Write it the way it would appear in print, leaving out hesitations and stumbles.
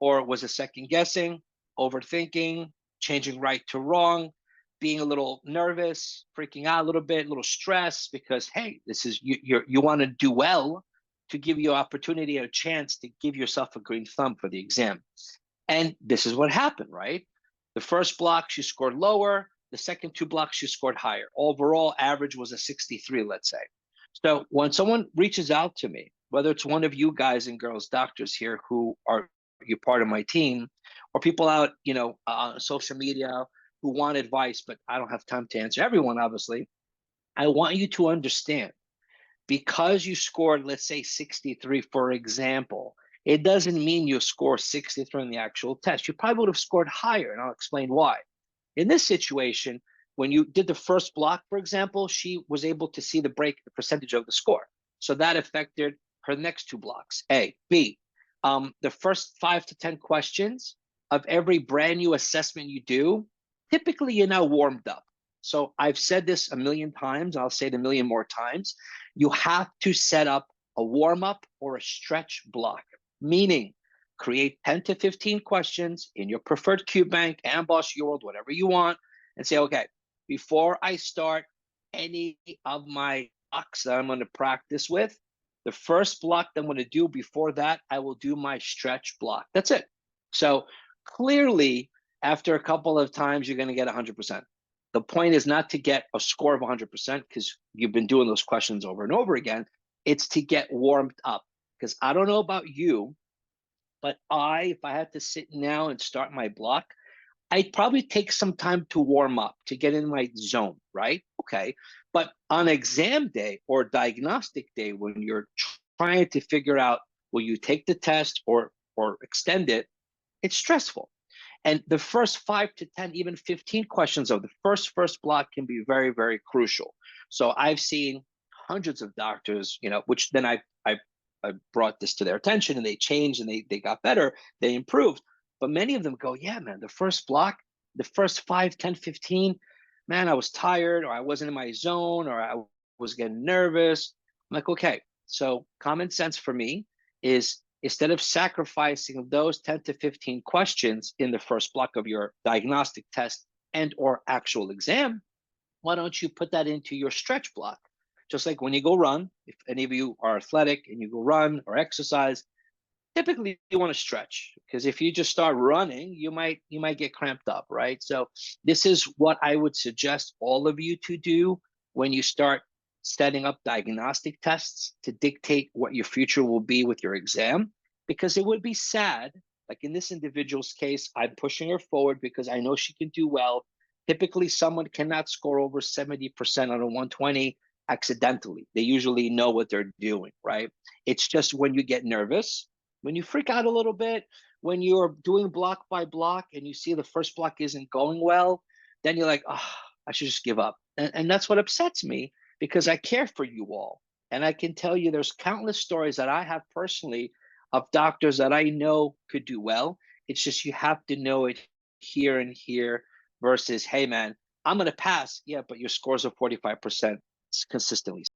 Or was it second guessing, overthinking, changing right to wrong, being a little nervous, freaking out a little bit, a little stressed because, hey, this is you want to do well to give you opportunity or a chance to give yourself a green thumb for the exam. And this is what happened, right? The first block, she scored lower. The second two blocks, she scored higher. Overall average was a 63, let's say. So when someone reaches out to me, whether it's one of you guys and girls doctors here who are you're part of my team, or people out, on social media who want advice, but I don't have time to answer everyone, obviously. I want you to understand, because you scored, let's say 63, for example, it doesn't mean you score 63 in the actual test. You probably would have scored higher, and I'll explain why. In this situation, when you did the first block, for example, she was able to see the percentage of the score. So that affected her next two blocks, A. B, the first 5 to 10 questions of every brand new assessment you do, typically you're now warmed up. So I've said this a million times, I'll say it a million more times. You have to set up a warm-up or a stretch block, meaning create 10 to 15 questions in your preferred QBank, AMBOSS, UWorld, whatever you want, and say, okay, before I start any of my blocks that I'm going to practice with, the first block that I'm going to do before that, I will do my stretch block. That's it. So clearly, after a couple of times, you're going to get 100%. The point is not to get a score of 100% because you've been doing those questions over and over again. It's to get warmed up, because I don't know about you, but if I had to sit now and start my block, I'd probably take some time to warm up, to get in my zone, right? Okay. But on exam day or diagnostic day, when you're trying to figure out, will you take the test or extend it, it's stressful. And the first 5 to 10, even 15 questions of the first block can be very, very crucial. So I've seen hundreds of doctors, which then I brought this to their attention, and they changed and they got better, they improved. But many of them go, yeah, man, the first block, the first 5, 10, 15, man, I was tired, or I wasn't in my zone, or I was getting nervous. I'm like, okay, so common sense for me is, instead of sacrificing those 10 to 15 questions in the first block of your diagnostic test and or actual exam, why don't you put that into your stretch block? Just like when you go run, if any of you are athletic and you go run or exercise, typically you want to stretch, because if you just start running, you might get cramped up, right? So this is what I would suggest all of you to do when you start setting up diagnostic tests to dictate what your future will be with your exam, because it would be sad, like in this individual's case, I'm pushing her forward because I know she can do well. Typically, someone cannot score over 70% on a 120 accidentally. They usually know what they're doing, right? It's just when you get nervous, when you freak out a little bit, when you're doing block by block and you see the first block isn't going well, then you're like, oh, I should just give up. And that's what upsets me, because I care for you all. And I can tell you there's countless stories that I have personally of doctors that I know could do well. It's just you have to know it here and here versus, hey, man, I'm going to pass. Yeah, but your scores are 45% consistently.